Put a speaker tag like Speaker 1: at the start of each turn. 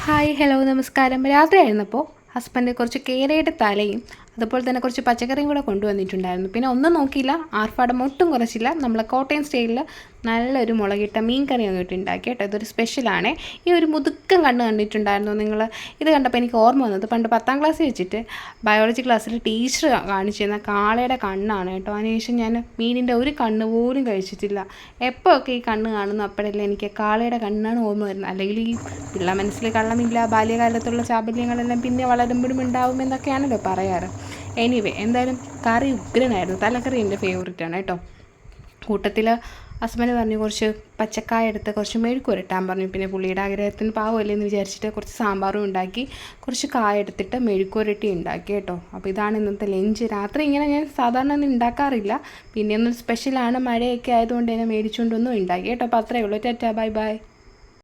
Speaker 1: Hi hello നമസ്കാരം. രാത്രിയായിരുന്നപ്പോൾ husband കുറച്ച് കേരയുടെ തലയും അതുപോലെ തന്നെ കുറച്ച് പച്ചക്കറിയും കൂടെ കൊണ്ടുവന്നിട്ടുണ്ടായിരുന്നു. പിന്നെ ഒന്നും നോക്കിയില്ല, ആർഭാടം ഒട്ടും കുറച്ചില്ല. നമ്മളെ കോട്ടയം സ്റ്റൈലിൽ നല്ലൊരു മുളകിട്ട മീൻ കറി അങ്ങോട്ട് ഉണ്ടാക്കി കേട്ടോ. ഇതൊരു സ്പെഷ്യലാണ്. ഈ ഒരു മുതുക്കം കണ്ണ് കണ്ടിട്ടുണ്ടായിരുന്നു നിങ്ങൾ? ഇത് കണ്ടപ്പോൾ എനിക്ക് ഓർമ്മ വന്നത് പണ്ട് 10ാം ക്ലാസ്സിൽ വെച്ചിട്ട് ബയോളജി ക്ലാസ്സിൽ ടീച്ചർ കാണിച്ചു തന്ന കാളയുടെ കണ്ണാണ് കേട്ടോ. അതിനുശേഷം ഞാൻ മീനിൻ്റെ ഒരു കണ്ണ് പോലും കഴിച്ചിട്ടില്ല. എപ്പോഴൊക്കെ ഈ കണ്ണ് കാണുന്നു അപ്പോഴല്ലേ എനിക്ക് കാളയുടെ കണ്ണാണ് ഓർമ്മ വരുന്നത്. അല്ലെങ്കിൽ ഈ പിള്ള മനസ്സിൽ കള്ളമില്ല, ബാല്യകാലത്തുള്ള ചാബല്യങ്ങളെല്ലാം പിന്നെ വളരുമ്പോഴും ഉണ്ടാവുമെന്നൊക്കെയാണല്ലോ പറയാറ്. എന്തായാലും കറി ഉഗ്രനായിരുന്നു. തലക്കറി എൻ്റെ ഫേവറേറ്റാണ് കേട്ടോ. കൂട്ടത്തിൽ ഹസ്ബൻഡ് പറഞ്ഞു കുറച്ച് പച്ചക്കായ എടുത്ത് കുറച്ച് മെഴുക്കുരട്ടാൻ പറഞ്ഞു. പിന്നെ പുള്ളിയുടെ ആഗ്രഹത്തിന് പാവമല്ലേ എന്ന് വിചാരിച്ചിട്ട് കുറച്ച് സാമ്പാറും ഉണ്ടാക്കി, കുറച്ച് കായ എടുത്തിട്ട് മെഴുക്കുരട്ടി ഉണ്ടാക്കി കേട്ടോ. അപ്പോൾ ഇതാണ് ഇന്നത്തെ ലഞ്ച്. രാത്രി ഇങ്ങനെ ഞാൻ സാധാരണ ഒന്നും ഉണ്ടാക്കാറില്ല, പിന്നെ ഒന്നും സ്പെഷ്യലാണ്. മഴയൊക്കെ ആയതുകൊണ്ട് തന്നെ മേടിച്ചുകൊണ്ടൊന്നും ഉണ്ടാക്കി കേട്ടോ. അപ്പോൾ അത്രയേ ഉള്ളൂ. Tata, bye bye.